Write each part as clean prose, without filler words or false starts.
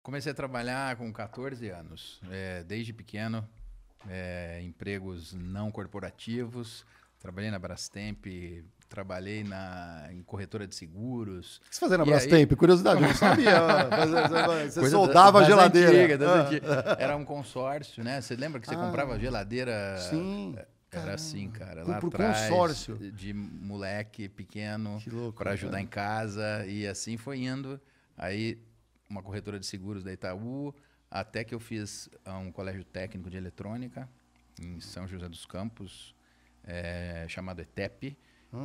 Comecei a trabalhar com 14 anos, desde pequeno, empregos não corporativos. Trabalhei na Brastemp, trabalhei em corretora de seguros. O que você fazia na E aí- Brastemp? Curiosidade, eu não sabia. Você Coisa soldava a das geladeira. antigas, das antigas. Era um consórcio, né? Você lembra que você comprava geladeira? Sim. Era assim, cara, lá Por atrás, consórcio. de moleque pequeno, Que louco, para ajudar cara. em casa, e assim foi indo. Aí, uma corretora de seguros da Itaú, até que eu fiz um colégio técnico de eletrônica em São José dos Campos, chamado ETEP.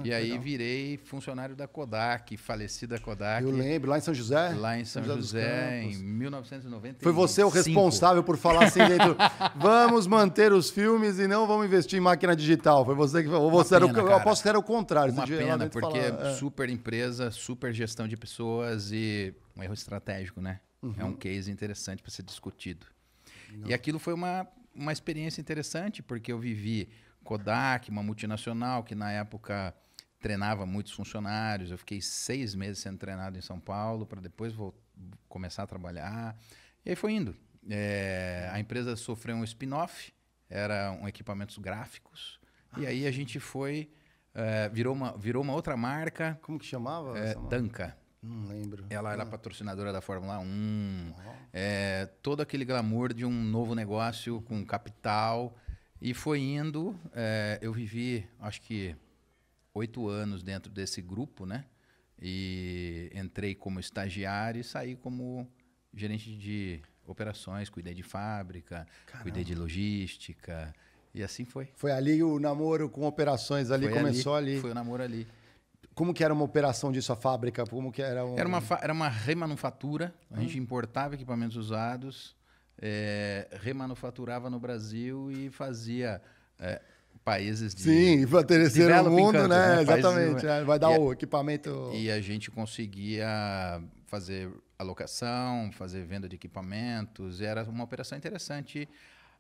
Que E aí legal. virei funcionário da Kodak, falecida Kodak. Eu lembro, lá em São José? Lá em São dos José, em Campos. 1995. Foi você o responsável por falar assim dentro, vamos manter os filmes e não vamos investir em máquina digital. Foi você que falou. Ou você era pena, eu cara. aposto que era o contrário. Uma Você devia ir lá pena, dentro e porque falar, super empresa, super gestão de pessoas e um erro estratégico, né? É um case interessante para ser discutido. E aquilo foi uma experiência interessante, porque eu vivi Kodak, uma multinacional que na época treinava muitos funcionários. Eu fiquei 6 meses sendo treinado em São Paulo para depois começar a trabalhar. E aí foi indo. A empresa sofreu um spin-off, eram equipamentos gráficos. E aí a gente foi, virou uma outra marca, Como que chamava? essa marca? Danca. Não lembro. Ela era patrocinadora da Fórmula 1, todo aquele glamour de um novo negócio com capital. E foi indo, eu vivi, acho que 8 anos dentro desse grupo, né? E entrei como estagiário e saí como gerente de operações, cuidei de fábrica, cuidei de logística, e assim foi. Foi ali o namoro com operações ali, Foi começou ali. Foi o namoro ali. Como que era uma operação disso, a fábrica? Como que era Era uma remanufatura, a gente importava equipamentos usados, remanufaturava no Brasil e fazia países de Sim, para terceiro developing mundo, countries, né? Países- Exatamente. Vai dar o equipamento. E a gente conseguia fazer alocação, fazer venda de equipamentos, era uma operação interessante.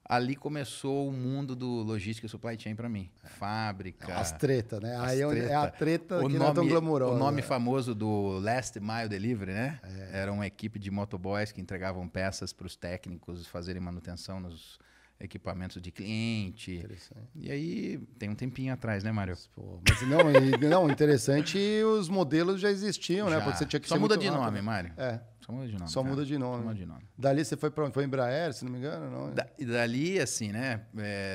Ali começou o mundo do logística e supply chain para mim. Fábrica. As tretas, né? as Aí é a treta que não é tão glamurosa. O nome famoso do Last Mile Delivery, né? Era uma equipe de motoboys que entregavam peças para os técnicos fazerem manutenção nos equipamentos de cliente. Interessante. E aí, tem um tempinho atrás, né, Mário? Pô, mas não, interessante, os modelos já existiam, né? Já. Porque você tinha que Só ser muda muito de rápido. nome, Mário. É, Só muda de nome. só cara. muda de Só nome. muda de nome. Dali você foi Embraer, se não me engano, não? E dali, assim, né?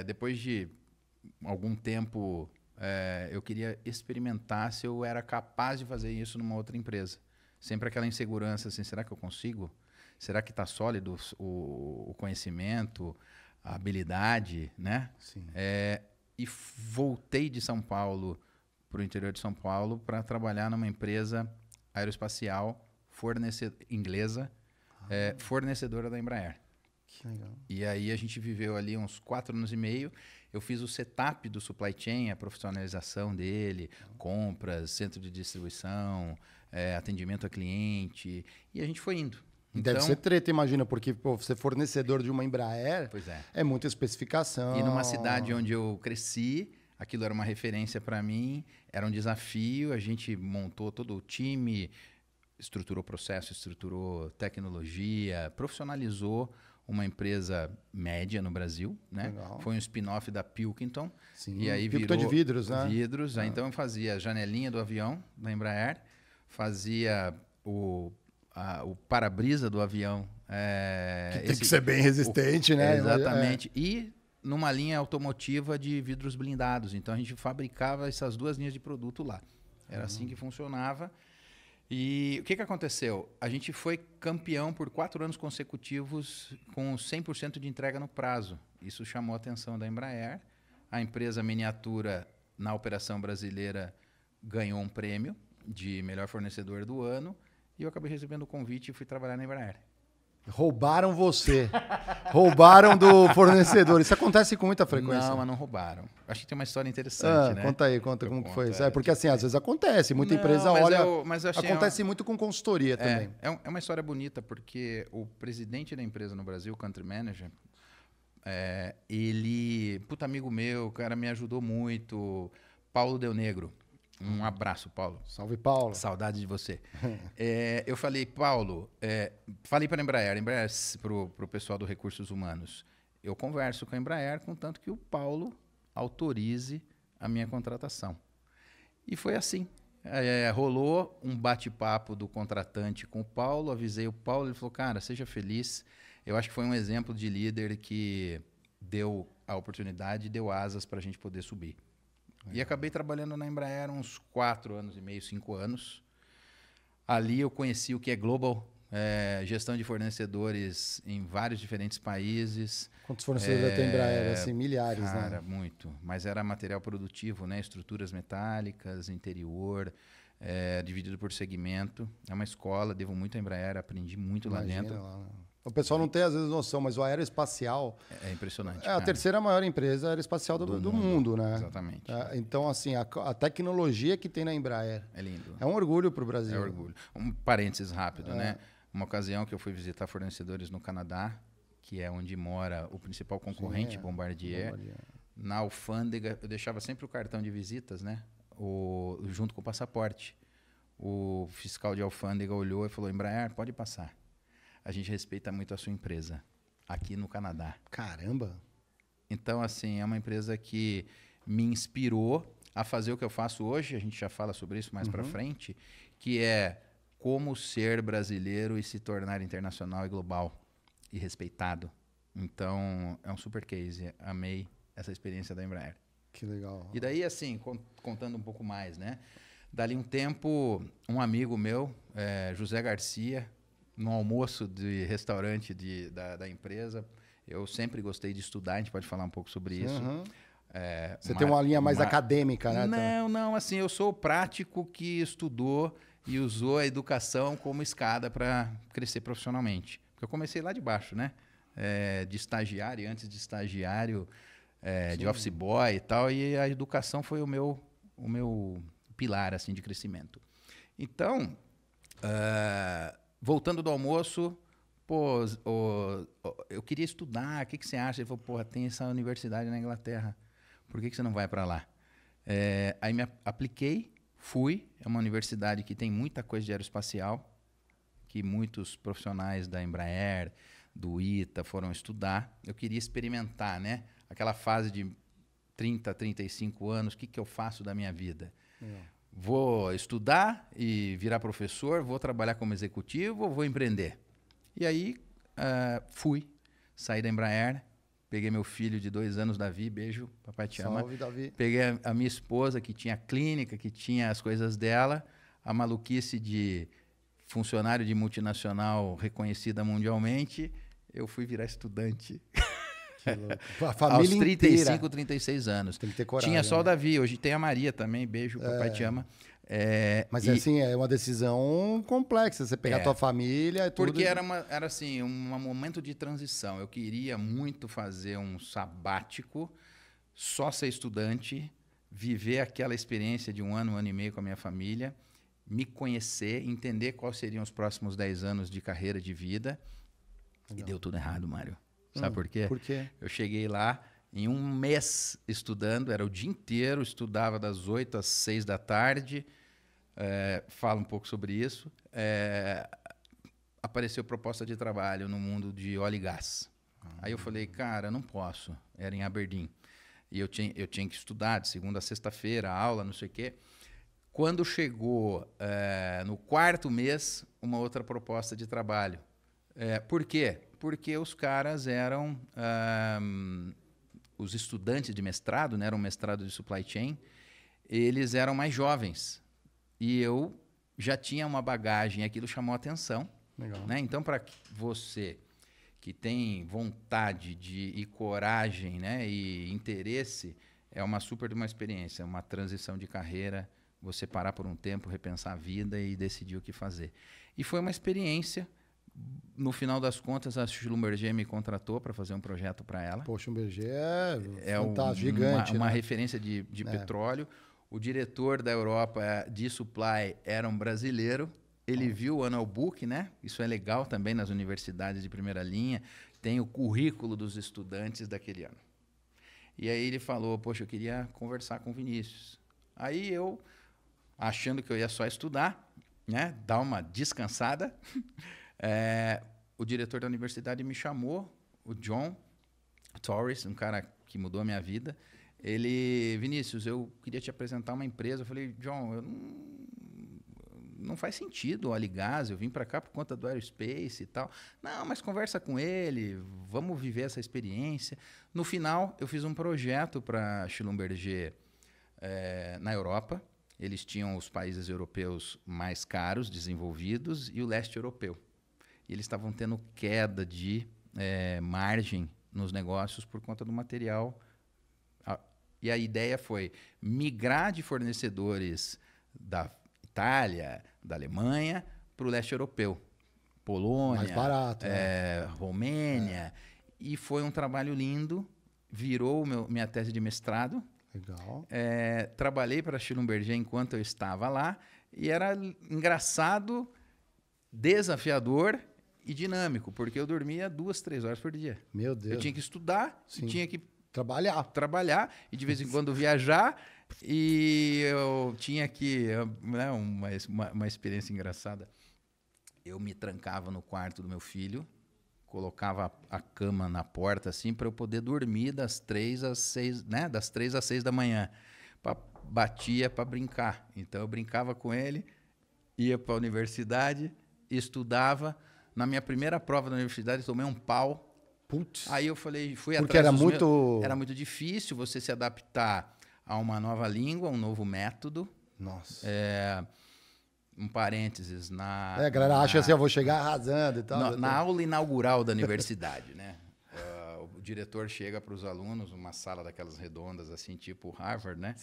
Depois de algum tempo, eu queria experimentar se eu era capaz de fazer isso numa outra empresa. Sempre aquela insegurança, assim, será que eu consigo? Será que está sólido o conhecimento, a habilidade, né? Sim. E voltei de São Paulo para o interior de São Paulo para trabalhar numa empresa aeroespacial inglesa, fornecedora da Embraer. Que legal. E aí a gente viveu ali uns 4 anos e meio. Eu fiz o setup do supply chain, a profissionalização dele, compras, centro de distribuição, atendimento a cliente. E a gente foi indo. Deve ser treta, imagina, porque você é fornecedor de uma Embraer, Pois é. é muita especificação. E numa cidade onde eu cresci, aquilo era uma referência para mim, era um desafio. A gente montou todo o time, estruturou processo, estruturou tecnologia, profissionalizou uma empresa média no Brasil, né? Legal. Foi um spin-off da Pilkington. Sim, E aí Pilkington virou de vidros, né? Vidros. Aí então eu fazia a janelinha do avião da Embraer, fazia o para-brisa do avião. Que tem que ser bem resistente, né? Exatamente. E numa linha automotiva de vidros blindados. Então a gente fabricava essas 2 linhas de produto lá. Era assim que funcionava. E o que aconteceu? A gente foi campeão por 4 anos consecutivos com 100% de entrega no prazo. Isso chamou a atenção da Embraer. A empresa miniatura na operação brasileira ganhou um prêmio de melhor fornecedor do ano. E eu acabei recebendo o convite e fui trabalhar na Embraer. Roubaram você. Roubaram do fornecedor. Isso acontece com muita frequência. Não, mas não roubaram. Acho que tem uma história interessante, né? Conta aí, conta como que foi isso. Porque assim, às vezes acontece. Muita empresa mas olha... mas eu achei acontece muito com consultoria também. É uma história bonita, porque o presidente da empresa no Brasil, o country manager, ele... Puta amigo meu, o cara me ajudou muito. Paulo Del Negro. Um abraço, Paulo. Salve, Paulo. Saudade de você. Eu falei, Paulo, falei para a Embraer, para o pessoal do Recursos Humanos, eu converso com a Embraer, contanto que o Paulo autorize a minha contratação. E foi assim. Rolou um bate-papo do contratante com o Paulo, avisei o Paulo, ele falou, cara, seja feliz. Eu acho que foi um exemplo de líder que deu a oportunidade, deu asas para a gente poder subir. E acabei trabalhando na Embraer uns 4 anos e meio, 5 anos. Ali eu conheci o que é Global, gestão de fornecedores em vários diferentes países. Quantos fornecedores tem Embraer? Assim, milhares, né? Cara, muito. Mas era material produtivo, né? Estruturas metálicas, interior, dividido por segmento. É uma escola, devo muito à Embraer, aprendi muito lá dentro. Lá. O pessoal não tem, às vezes, noção, mas o aeroespacial... É impressionante. É a terceira maior empresa aeroespacial do mundo, né? Exatamente. Então, assim, a tecnologia que tem na Embraer... É lindo. É um orgulho para o Brasil. É orgulho. Um parênteses rápido, né? Uma ocasião que eu fui visitar fornecedores no Canadá, que é onde mora o principal concorrente, Bombardier. Na alfândega, eu deixava sempre o cartão de visitas, né? Junto com o passaporte. O fiscal de alfândega olhou e falou, Embraer, pode passar. A gente respeita muito a sua empresa, aqui no Canadá. Caramba! Então, assim, é uma empresa que me inspirou a fazer o que eu faço hoje, a gente já fala sobre isso mais para frente, que é como ser brasileiro e se tornar internacional e global e respeitado. Então, é um super case. Amei essa experiência da Embraer. Que legal. E daí, assim, contando um pouco mais, né? Dali um tempo, um amigo meu, José Garcia, no almoço de restaurante da empresa, eu sempre gostei de estudar, a gente pode falar um pouco sobre isso. Você tem uma linha mais acadêmica, né? Não, assim, eu sou o prático que estudou e usou a educação como escada para crescer profissionalmente. Porque eu comecei lá de baixo, né? De estagiário, antes de estagiário, de office boy e tal, e a educação foi o meu pilar assim, de crescimento. Então, voltando do almoço, pô, eu queria estudar, o que você acha? Ele falou, porra, tem essa universidade na Inglaterra, por que você não vai para lá? Aí me apliquei, fui, é uma universidade que tem muita coisa de aeroespacial, que muitos profissionais da Embraer, do ITA foram estudar. Eu queria experimentar, né? Aquela fase de 30, 35 anos, o que eu faço da minha vida? Vou estudar e virar professor, vou trabalhar como executivo ou vou empreender? E aí fui, saí da Embraer, peguei meu filho de 2 anos, Davi, beijo, papai te ama. Salve, Davi. Peguei a minha esposa, que tinha clínica, que tinha as coisas dela, a maluquice de funcionário de multinacional reconhecida mundialmente, eu fui virar estudante. Que louco. A família aos 35, inteira. 36 anos. Tem que ter coragem. Tinha só o né? Davi, hoje tem a Maria também, beijo, papai te ama. Mas assim, é uma decisão complexa, você pegar a tua família e tudo. Porque era assim, um momento de transição. Eu queria muito fazer um sabático, só ser estudante, viver aquela experiência de 1 ano, 1 ano e meio com a minha família, me conhecer, entender quais seriam os próximos 10 anos de carreira, de vida. Legal. E deu tudo errado, Mário. Sabe por quê? Por quê? Eu cheguei lá em 1 mês estudando, era o dia inteiro, estudava das 8 às 6 da tarde. Falo um pouco sobre isso. Apareceu proposta de trabalho no mundo de óleo e gás. Aí eu falei, cara, não posso. Era em Aberdeen. E eu tinha que estudar de segunda a sexta-feira, aula, não sei o quê. Quando chegou no 4º mês, uma outra proposta de trabalho. Por quê? Porque os caras eram... os estudantes de mestrado, né, era um mestrado de supply chain, eles eram mais jovens. E eu já tinha uma bagagem, aquilo chamou a atenção. Legal. Né? Então, para você que tem vontade e coragem, né, e interesse, é uma super de uma experiência, uma transição de carreira, você parar por um tempo, repensar a vida e decidir o que fazer. E foi uma experiência. No final das contas, a Schlumberger me contratou para fazer um projeto para ela. Pô, Schlumberger é fantástico, gigante. Uma né? referência de petróleo. O diretor da Europa de supply era um brasileiro. Ele viu o annual book, né? Isso é legal também nas universidades de primeira linha. Tem o currículo dos estudantes daquele ano. E aí ele falou, poxa, eu queria conversar com o Vinícius. Aí eu achando que eu ia só estudar, né? Dar uma descansada. O diretor da universidade me chamou, o John Torres, um cara que mudou a minha vida. Ele, Vinícius, eu queria te apresentar uma empresa. Eu falei, John, não faz sentido o óleo e gás, eu vim para cá por conta do aerospace e tal. Não, mas conversa com ele, vamos viver essa experiência. No final, eu fiz um projeto para Schlumberger na Europa. Eles tinham os países europeus mais caros, desenvolvidos, e o leste europeu. E eles estavam tendo queda de margem nos negócios por conta do material. E a ideia foi migrar de fornecedores da Itália, da Alemanha, para o leste europeu. Polônia, mais barato, Romênia. E foi um trabalho lindo, virou minha tese de mestrado. Legal. Trabalhei para a Schlumberger enquanto eu estava lá, e era engraçado, desafiador e dinâmico, porque eu dormia 2, 3 horas por dia. Meu Deus. Eu tinha que estudar, tinha que trabalhar e de vez em quando viajar, e eu tinha que, né, uma experiência engraçada. Eu me trancava no quarto do meu filho, colocava a cama na porta assim para eu poder dormir das 3 às 6, né, das 3 às 6 da manhã. Batia para brincar. Então eu brincava com ele, ia para a universidade, estudava. Na minha primeira prova da universidade, tomei um pau. Putz. Aí eu falei, fui porque atrás era muito difícil você se adaptar a uma nova língua, um novo método. Nossa. Um parênteses. A galera acha assim, eu vou chegar arrasando e tal. Na aula inaugural da universidade, né? O diretor chega para os alunos, uma sala daquelas redondas, assim, tipo Harvard, né?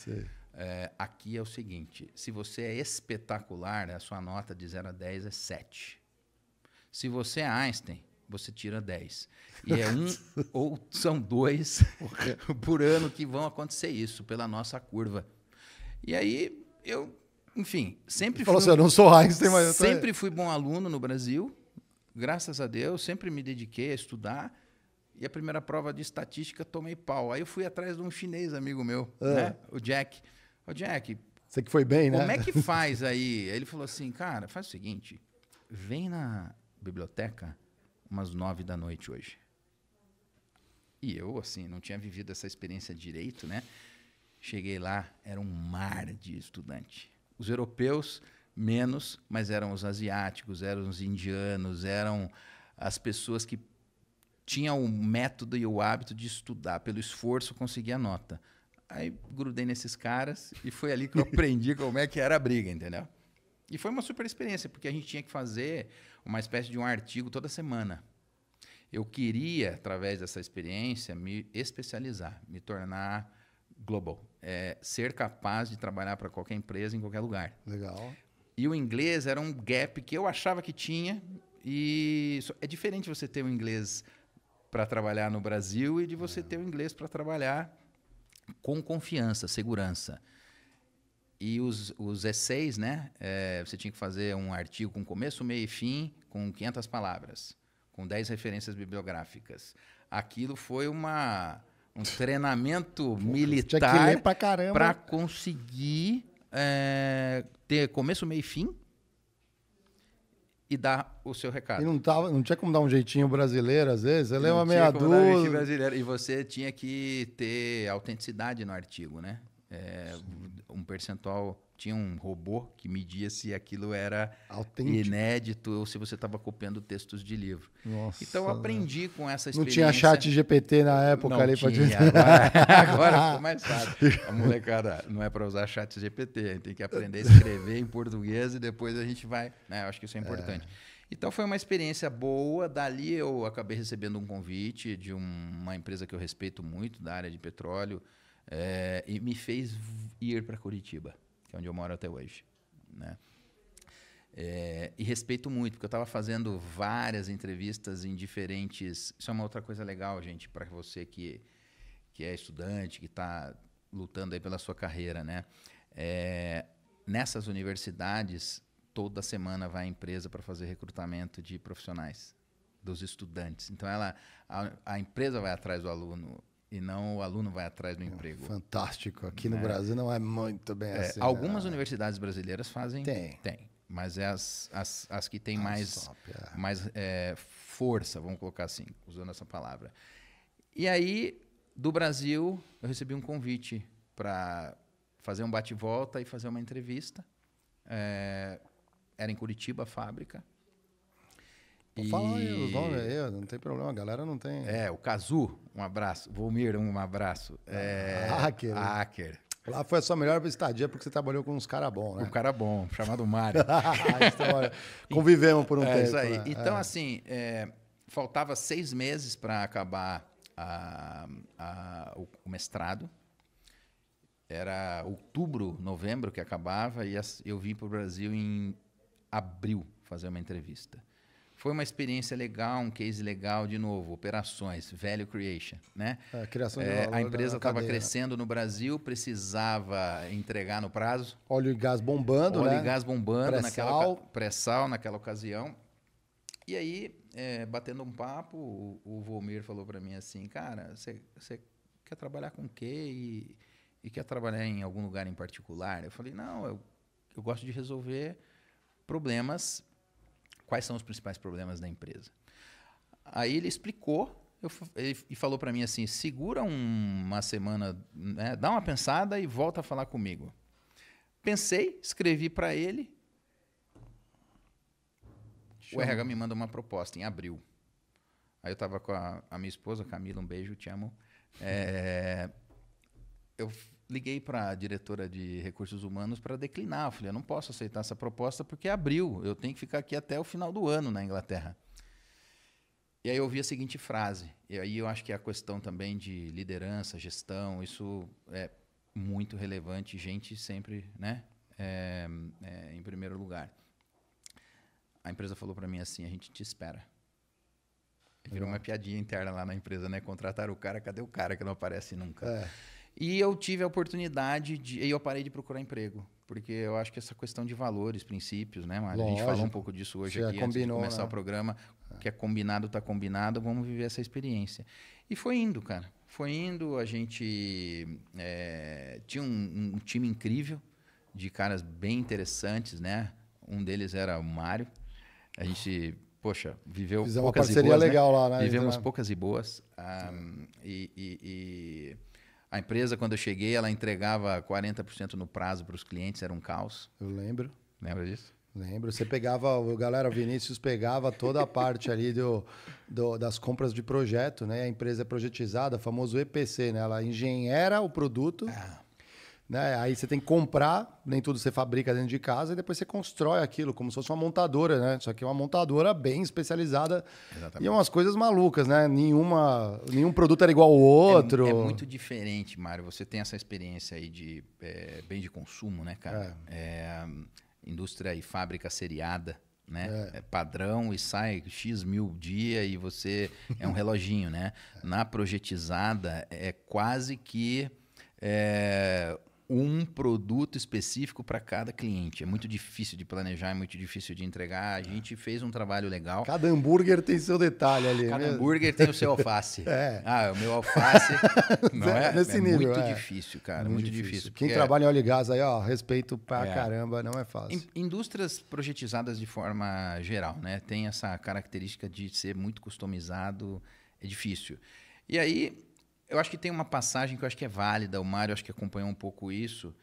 Aqui é o seguinte, se você é espetacular, a sua nota de 0 a 10 é 7. Se você é Einstein, você tira 10. E é ou são 2 por ano que vão acontecer isso, pela nossa curva. E aí, enfim, sempre falou assim, eu não sou Einstein, mas sempre fui bom aluno no Brasil, graças a Deus, sempre me dediquei a estudar. E a primeira prova de estatística, tomei pau. Aí eu fui atrás de um chinês amigo meu, né? O Jack. Ô, Jack, você que foi bem, né? Como é que faz aí? Ele falou assim, cara, faz o seguinte, vem na biblioteca umas 9 da noite hoje. E eu, assim, não tinha vivido essa experiência direito, né? Cheguei lá, era um mar de estudante. Os europeus, menos, mas eram os asiáticos, eram os indianos, eram as pessoas que tinham o método e o hábito de estudar. Pelo esforço, conseguir a nota. Aí grudei nesses caras e foi ali que eu aprendi como é que era a briga, entendeu? E foi uma super experiência, porque a gente tinha que fazer uma espécie de um artigo toda semana. Eu queria, através dessa experiência, me especializar, me tornar global. Ser capaz de trabalhar para qualquer empresa, em qualquer lugar. Legal. E o inglês era um gap que eu achava que tinha. E é diferente você ter o inglês para trabalhar no Brasil e de você ter o inglês para trabalhar com confiança, segurança. E os essays, né? Você tinha que fazer um artigo com começo, meio e fim, com 500 palavras, com 10 referências bibliográficas. Aquilo foi um treinamento militar tinha que ler pra caramba para conseguir ter começo, meio e fim e dar o seu recado. E não tinha como dar um jeitinho brasileiro, às vezes? Você lê uma meia Não tinha como dar um jeitinho dúzia. brasileiro. E você tinha que ter autenticidade no artigo, né? Um percentual... Tinha um robô que media se aquilo era autêntico, inédito ou se você estava copiando textos de livro. Nossa, então, eu aprendi com essa experiência. Não tinha chat GPT na época não ali tinha, agora ficou mais fácil. A molecada não é para usar chat GPT, a gente tem que aprender a escrever em português e depois a gente vai... Né? Eu acho que isso é importante. Então, foi uma experiência boa. Dali, eu acabei recebendo um convite de uma empresa que eu respeito muito, da área de petróleo, e me fez ir para Curitiba, que é onde eu moro até hoje, né? E respeito muito, porque eu estava fazendo várias entrevistas em diferentes... Isso é uma outra coisa legal, gente, para você que é estudante, que está lutando aí pela sua carreira, né? Nessas universidades, toda semana vai a empresa para fazer recrutamento de profissionais, dos estudantes. Então, a empresa vai atrás do aluno e não o aluno vai atrás do emprego. Fantástico. Aqui no Brasil não é muito bem assim. Algumas universidades brasileiras fazem... Tem. Mas é as que têm mais força, vamos colocar assim, usando essa palavra. E aí, do Brasil, eu recebi um convite para fazer um bate-volta e fazer uma entrevista. Era em Curitiba, a fábrica. Fala aí os nomes aí, não tem problema, a galera não tem... O Cazu, um abraço. Volmir, um abraço. Hacker. Lá foi a sua melhor estadia porque você trabalhou com uns caras bons, né? Um cara bom, chamado Mário. Convivemos por um tempo. Isso aí. Né? Então, assim, faltava 6 meses para acabar o mestrado. Era outubro, novembro que acabava, e eu vim para o Brasil em abril fazer uma entrevista. Foi uma experiência legal, um case legal, de novo, operações, value creation, né? Criação de valor. A empresa estava crescendo no Brasil, precisava entregar no prazo. Óleo e gás bombando, né? Óleo e gás bombando, pré-sal naquela ocasião. E aí, batendo um papo, o Volmir falou para mim assim, cara, você quer trabalhar com o quê? E quer trabalhar em algum lugar em particular? Eu falei, não, eu gosto de resolver problemas. Quais são os principais problemas da empresa? Aí ele explicou e falou para mim assim, segura uma semana, né, dá uma pensada e volta a falar comigo. Pensei, escrevi para ele. O RH me manda uma proposta em abril. Aí eu estava com a minha esposa, Camila, um beijo, te amo. Eu liguei para a diretora de recursos humanos para declinar. Eu falei, eu não posso aceitar essa proposta porque é abril. Eu tenho que ficar aqui até o final do ano na Inglaterra. E aí eu ouvi a seguinte frase. E aí eu acho que é a questão também de liderança, gestão, isso é muito relevante. Gente sempre, né, em primeiro lugar. A empresa falou para mim assim, a gente te espera. Virou uma piadinha interna lá na empresa, né? Contrataram o cara, cadê o cara que não aparece nunca? E eu tive a oportunidade e eu parei de procurar emprego, porque eu acho que essa questão de valores, princípios, né, Mário? A gente falou um pouco disso hoje aqui, antes de começar o programa, que é combinado, está combinado, vamos viver essa experiência. E foi indo, cara. Foi indo, a gente tinha um time incrível, de caras bem interessantes, né? Um deles era o Mário. A gente, poxa, viveu poucas e boas. Uma parceria legal lá, né? Vivemos poucas e boas. A empresa, quando eu cheguei, ela entregava 40% no prazo para os clientes, era um caos. Eu lembro. Lembra disso? Lembro. Você pegava, o Vinícius pegava toda a parte ali das compras de projeto, né? A empresa é projetizada, famoso EPC, né? Ela engenheira o produto, né? Aí você tem que comprar, nem tudo você fabrica dentro de casa, e depois você constrói aquilo, como se fosse uma montadora, né? Só que é uma montadora bem especializada. Exatamente. E umas coisas malucas, né? Nenhum produto era igual ao outro. É muito diferente, Mário. Você tem essa experiência aí de bem de consumo, né, cara? Indústria e fábrica seriada, né? É padrão e sai X mil dia e você é um reloginho, né? Na projetizada é quase que um produto específico para cada cliente. É muito difícil de planejar, é muito difícil de entregar. A gente fez um trabalho legal. Cada hambúrguer tem seu detalhe ali. Cada hambúrguer tem o seu alface. O meu alface não nesse nível, muito difícil, cara. Muito difícil. Quem trabalha em óleo e gás aí, ó, respeito pra caramba, não é fácil. Indústrias projetizadas de forma geral, né? Tem essa característica de ser muito customizado, é difícil. E aí, eu acho que tem uma passagem que eu acho que é válida, o Mário acho que acompanhou um pouco isso.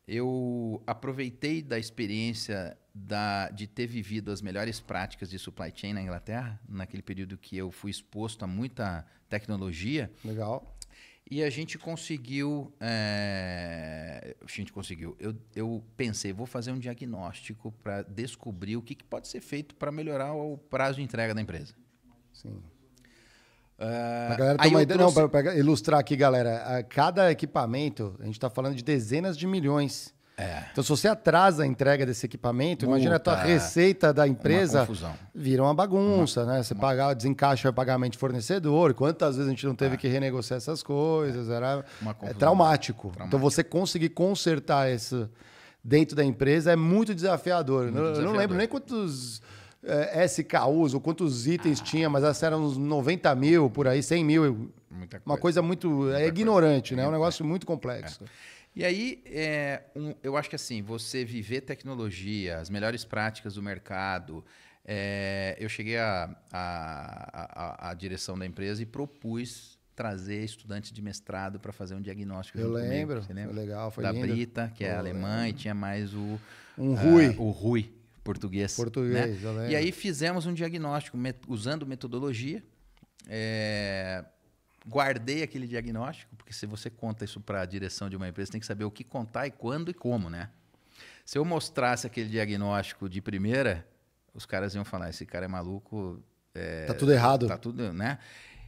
Eu aproveitei da experiência de ter vivido as melhores práticas de supply chain na Inglaterra, naquele período que eu fui exposto a muita tecnologia. Legal. E a gente conseguiu... Eu pensei, vou fazer um diagnóstico para descobrir o que pode ser feito para melhorar o prazo de entrega da empresa. Sim. Pra galera ter uma ideia, para ilustrar aqui, galera, cada equipamento, a gente está falando de dezenas de milhões. Então, se você atrasa a entrega desse equipamento, imagina a tua receita da empresa, vira uma bagunça, né? Você desencaixa o pagamento de fornecedor, quantas vezes a gente não teve que renegociar essas coisas, é traumático. Então, você conseguir consertar isso dentro da empresa é muito desafiador. Eu não lembro nem quantos SKUs, ou quantos itens tinha, mas elas eram uns 90 mil, por aí, 100 mil. Muita Uma coisa muito ignorante, né? É um negócio muito complexo. E aí, eu acho que assim, você viver tecnologia, as melhores práticas do mercado. Eu cheguei à direção da empresa e propus trazer estudantes de mestrado para fazer um diagnóstico. Eu lembro, você lembra? Foi legal, foi da lindo. Brita, que é alemã, e tinha mais o Rui, português. Português, né? eu lembro. E aí fizemos um diagnóstico usando metodologia. Guardei aquele diagnóstico, porque se você conta isso para a direção de uma empresa, tem que saber o que contar e quando e como, né? Se eu mostrasse aquele diagnóstico de primeira, os caras iam falar, esse cara é maluco. Tá tudo errado. Tá tudo, né?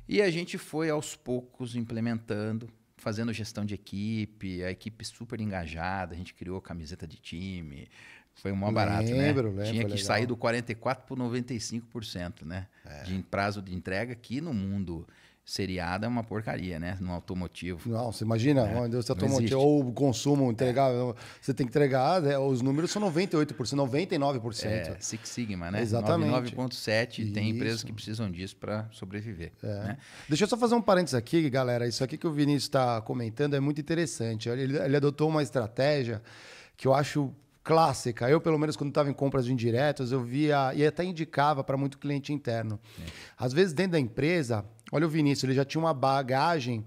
E a gente foi aos poucos implementando, fazendo gestão de equipe, a equipe super engajada, a gente criou camiseta de time, foi um maior barato, né? Tinha que sair do 44% para 95%, né? De prazo de entrega, que no mundo seriado é uma porcaria, né? No automotivo. Não, você imagina, onde você automotivo ou o consumo entregar, você tem que entregar, os números são 98%, 99%. Six Sigma, né? Exatamente. 99,7%. Tem empresas que precisam disso para sobreviver. Né? Deixa eu só fazer um parênteses aqui, galera. Isso aqui que o Vinícius está comentando é muito interessante. Ele adotou uma estratégia que eu acho clássica. Eu, pelo menos, quando estava em compras de indiretas, eu via e até indicava para muito cliente interno. Às vezes, dentro da empresa, olha o Vinícius, ele já tinha uma bagagem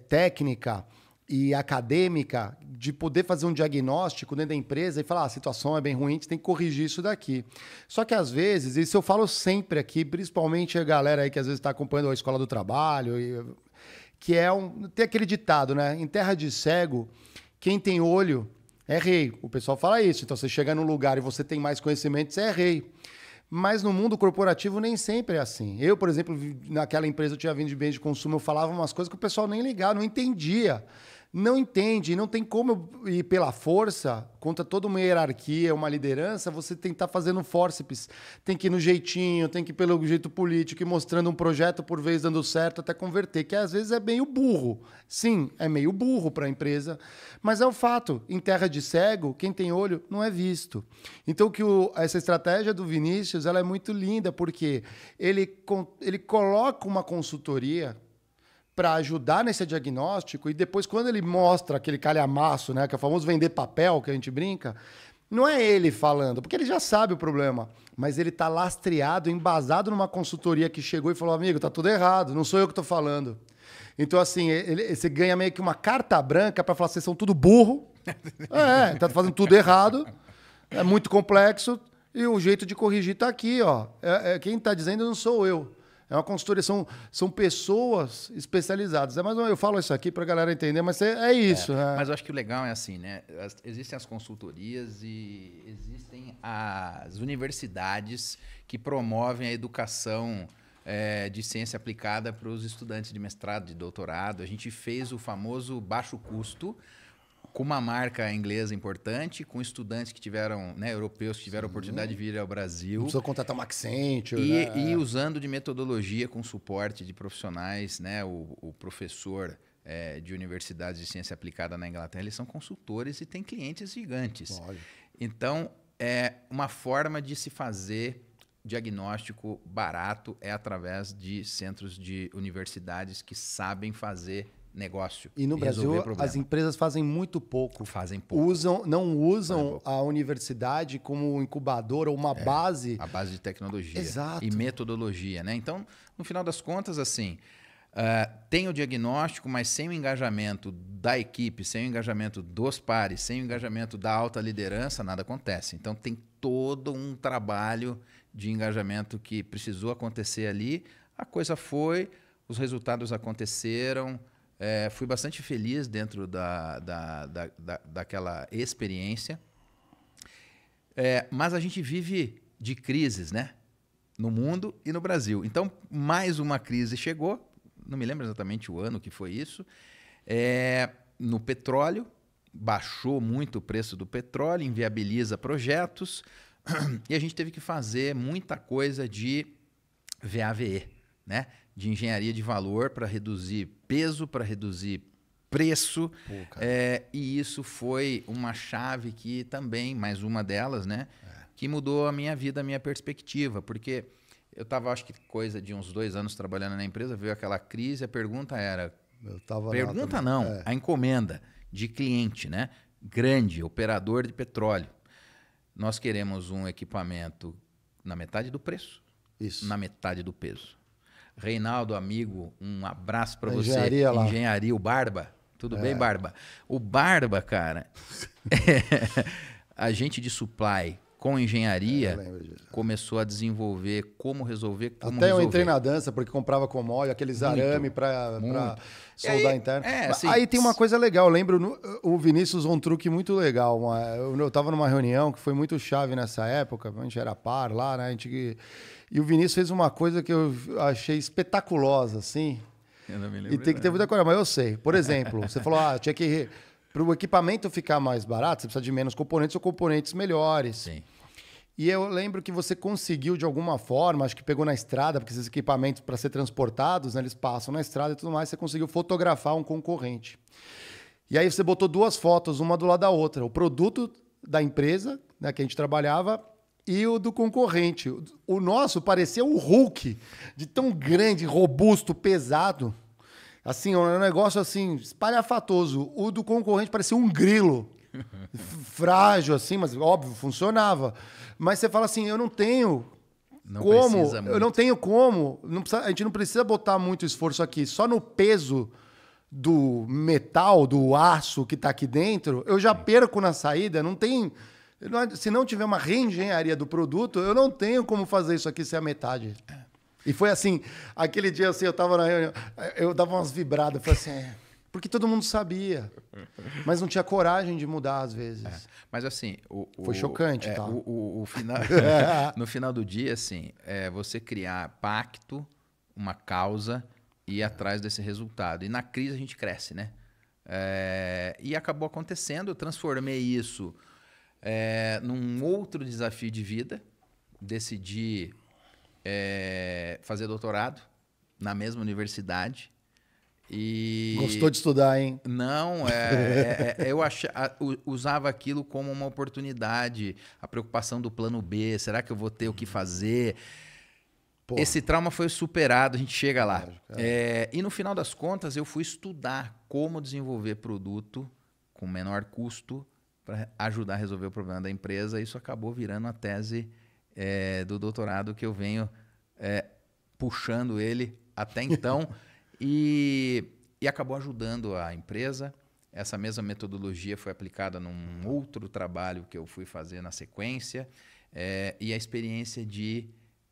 técnica e acadêmica de poder fazer um diagnóstico dentro da empresa e falar, a situação é bem ruim, a gente tem que corrigir isso daqui. Só que, às vezes, isso eu falo sempre aqui, principalmente a galera aí que às vezes está acompanhando a escola do trabalho, que tem aquele ditado, né? Em terra de cego, quem tem olho é rei. O pessoal fala isso. Então, você chega num lugar e você tem mais conhecimento, você é rei. Mas no mundo corporativo nem sempre é assim. Eu, por exemplo, naquela empresa eu tinha vindo de bens de consumo, eu falava umas coisas que o pessoal nem ligava, não entendia. Não entende, não tem como eu ir pela força, contra toda uma hierarquia, uma liderança, você tentar fazendo fórceps. Tem que ir no jeitinho, tem que ir pelo jeito político, ir mostrando um projeto por vez dando certo até converter, que às vezes é meio burro. Sim, é meio burro para a empresa, mas é o fato. Em terra de cego, quem tem olho não é visto. Então, essa estratégia do Vinícius ela é muito linda, porque ele coloca uma consultoria para ajudar nesse diagnóstico, e depois, quando ele mostra aquele calhamaço, né, que é o famoso vender papel, que a gente brinca, não é ele falando, porque ele já sabe o problema, mas ele está lastreado, embasado numa consultoria que chegou e falou, amigo, tá tudo errado, não sou eu que estou falando. Então, assim, você ganha meio que uma carta branca para falar, vocês são tudo burro, tá fazendo tudo errado, é muito complexo, e o jeito de corrigir está aqui, ó. Quem está dizendo não sou eu. É uma consultoria, são pessoas especializadas. Mas eu falo isso aqui para a galera entender, mas é isso. Né? Mas eu acho que o legal é assim, né? Existem as consultorias e existem as universidades que promovem a educação de ciência aplicada para os estudantes de mestrado, de doutorado. A gente fez o famoso baixo custo, com uma marca inglesa importante, com estudantes que tiveram, né, europeus que tiveram a oportunidade de vir ao Brasil. Não precisa contratar uma Accenture. E usando de metodologia com suporte de profissionais, né, o professor de universidades de ciência aplicada na Inglaterra, eles são consultores e têm clientes gigantes. Olha. Então, uma forma de se fazer diagnóstico barato é através de centros de universidades que sabem fazer negócio. E no Brasil, as empresas fazem muito pouco. Fazem pouco. Não usam a universidade como incubadora ou uma base. A base de tecnologia. Exato. E metodologia, né? Então, no final das contas, assim, tem o diagnóstico, mas sem o engajamento da equipe, sem o engajamento dos pares, sem o engajamento da alta liderança, nada acontece. Então, tem todo um trabalho de engajamento que precisou acontecer ali. A coisa foi, os resultados aconteceram. Fui bastante feliz dentro daquela experiência. Mas a gente vive de crises, né? No mundo e no Brasil. Então, mais uma crise chegou. Não me lembro exatamente o ano que foi isso. No petróleo, baixou muito o preço do petróleo, inviabiliza projetos. E a gente teve que fazer muita coisa de VAVE, né? De engenharia de valor para reduzir peso, para reduzir preço. E isso foi uma chave que também, mais uma delas, né? que mudou a minha vida, a minha perspectiva, porque eu estava, acho que coisa de uns 2 anos trabalhando na empresa, veio aquela crise, a pergunta era... Pergunta não, a encomenda de cliente, né? Grande, operador de petróleo. Nós queremos um equipamento na metade do preço, na metade do peso. Reinaldo, amigo, um abraço para você. Engenharia lá. Engenharia, o Barba. Tudo bem, Barba? O Barba, cara, a gente de supply com engenharia começou a desenvolver como resolver, Até eu entrei na dança, porque comprava com óleo, aqueles arame para soldar interno. Aí tem uma coisa legal, eu lembro, o Vinícius usou um truque muito legal. Eu estava numa reunião que foi muito chave nessa época, a gente era par lá, né? E o Vinícius fez uma coisa que eu achei espetaculosa, assim. Eu não me lembro. E tem que ter muita coragem, mas eu sei. Por exemplo, você falou, tinha que... Para o equipamento ficar mais barato, você precisa de menos componentes ou componentes melhores. Sim. E eu lembro que você conseguiu, de alguma forma, acho que pegou na estrada, porque esses equipamentos, para ser transportados, né, eles passam na estrada e tudo mais, você conseguiu fotografar um concorrente. E aí você botou 2 fotos, uma do lado da outra. O produto da empresa, né, que a gente trabalhava, e o do concorrente. O nosso parecia um Hulk, de tão grande, robusto, pesado. Assim, um negócio assim, espalhafatoso. O do concorrente parecia um grilo. Frágil, assim, mas óbvio, funcionava. Mas você fala assim, eu não tenho como. Eu não tenho como. A gente não precisa botar muito esforço aqui. Só no peso do metal, do aço que está aqui dentro, eu já perco na saída. Não tem. Se não tiver uma reengenharia do produto, eu não tenho como fazer isso aqui ser a metade. E foi assim, aquele dia assim, eu tava na reunião, eu dava umas vibradas, falei assim, porque todo mundo sabia, mas não tinha coragem de mudar às vezes. Mas assim... Foi chocante, tá? O final, no final do dia, assim, você criar pacto, uma causa e ir atrás desse resultado. E na crise a gente cresce, né? E acabou acontecendo, eu transformei isso num outro desafio de vida, decidi... fazer doutorado na mesma universidade. Gostou de estudar, hein? Não, eu usava aquilo como uma oportunidade, a preocupação do plano B, será que eu vou ter o que fazer? Porra. Esse trauma foi superado, a gente chega lá. E no final das contas, eu fui estudar como desenvolver produto com menor custo para ajudar a resolver o problema da empresa. Isso acabou virando a tese do doutorado que eu venho puxando ele até então e acabou ajudando a empresa. Essa mesma metodologia foi aplicada num outro trabalho que eu fui fazer na sequência e a experiência de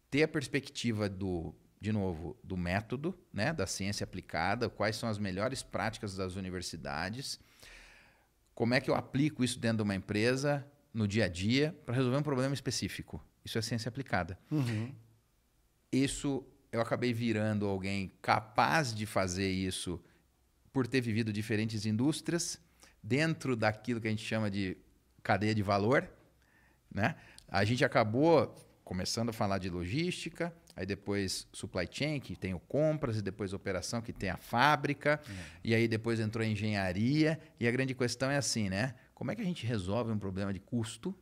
ter a perspectiva de novo, do método, né, da ciência aplicada, quais são as melhores práticas das universidades, como é que eu aplico isso dentro de uma empresa no dia a dia para resolver um problema específico. Isso é ciência aplicada. Uhum. Isso, eu acabei virando alguém capaz de fazer isso por ter vivido diferentes indústrias dentro daquilo que a gente chama de cadeia de valor, né? A gente acabou começando a falar de logística, aí depois supply chain, que tem o compras, e depois operação, que tem a fábrica, e aí depois entrou a engenharia, e a grande questão é assim, né? Como é que a gente resolve um problema de custo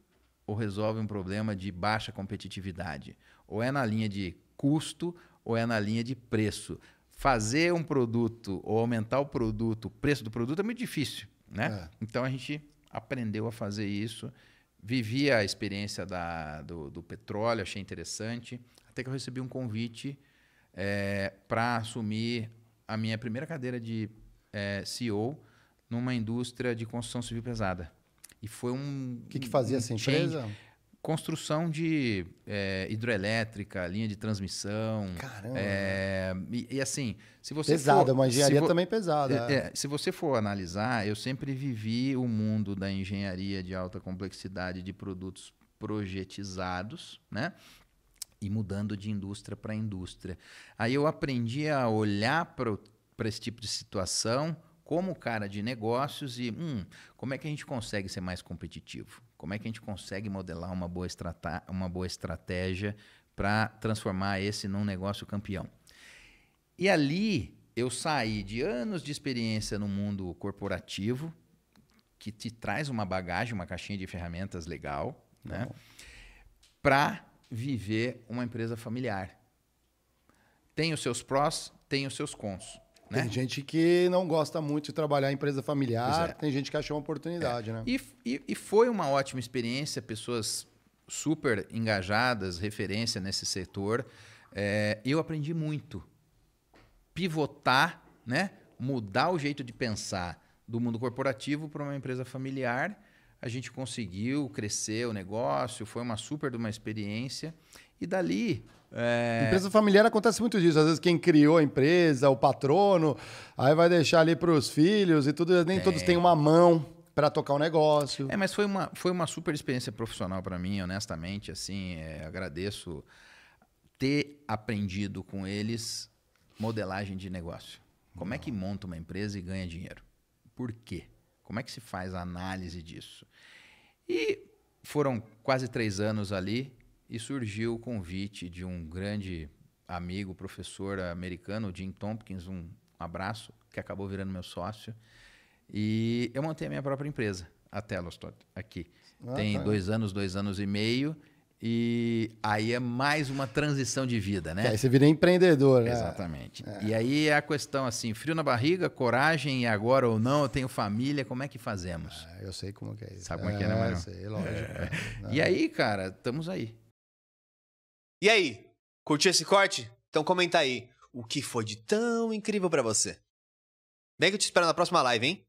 ou resolve um problema de baixa competitividade? Ou é na linha de custo ou é na linha de preço? Fazer um produto ou aumentar o produto, o preço do produto é muito difícil, né? Então a gente aprendeu a fazer isso, vivi a experiência do petróleo, achei interessante, até que eu recebi um convite para assumir a minha primeira cadeira de CEO numa indústria de construção civil pesada. E foi O que fazia essa empresa? Construção de hidroelétrica, linha de transmissão. Caramba! E assim, se você pesada, for, uma engenharia também pesada. Se você for analisar, eu sempre vivi o mundo da engenharia de alta complexidade de produtos projetizados, né? E mudando de indústria para indústria. Aí eu aprendi a olhar para esse tipo de situação como cara de negócios e como é que a gente consegue ser mais competitivo? Como é que a gente consegue modelar uma boa estratégia para transformar esse num negócio campeão? E ali eu saí de anos de experiência no mundo corporativo, que te traz uma bagagem, uma caixinha de ferramentas legal, né? para viver uma empresa familiar. Tem os seus prós, tem os seus cons. Né? Tem gente que não gosta muito de trabalhar em empresa familiar, É. tem gente que achou uma oportunidade, né? E foi uma ótima experiência, pessoas super engajadas, referência nesse setor. Eu aprendi muito. Pivotar, né? Mudar o jeito de pensar do mundo corporativo para uma empresa familiar. A gente conseguiu crescer o negócio, foi uma super de uma experiência. E dali... Empresa familiar acontece muito disso. Às vezes quem criou a empresa, o patrono, aí vai deixar ali para os filhos e tudo. Nem todos têm uma mão para tocar o negócio. Mas foi uma super experiência profissional para mim, honestamente. Assim, agradeço ter aprendido com eles modelagem de negócio. Como é que monta uma empresa e ganha dinheiro? Por quê? Como é que se faz a análise disso? E foram quase 3 anos ali e surgiu o convite de um grande amigo, professor americano, Jim Tompkins, um abraço, que acabou virando meu sócio. E eu montei a minha própria empresa, a Telostot, aqui. Tem 2 anos, 2 anos e meio. E aí é mais uma transição de vida, né? Que aí você vira empreendedor, né? Exatamente. E aí é a questão assim, frio na barriga, coragem, e agora ou não, eu tenho família, como é que fazemos? Eu sei como que é isso. Sabe como é que é, né, Mário? Sei, lógico. E aí, cara, estamos aí. E aí, curtiu esse corte? Então comenta aí, o que foi de tão incrível pra você? Bem que eu te espero na próxima live, hein?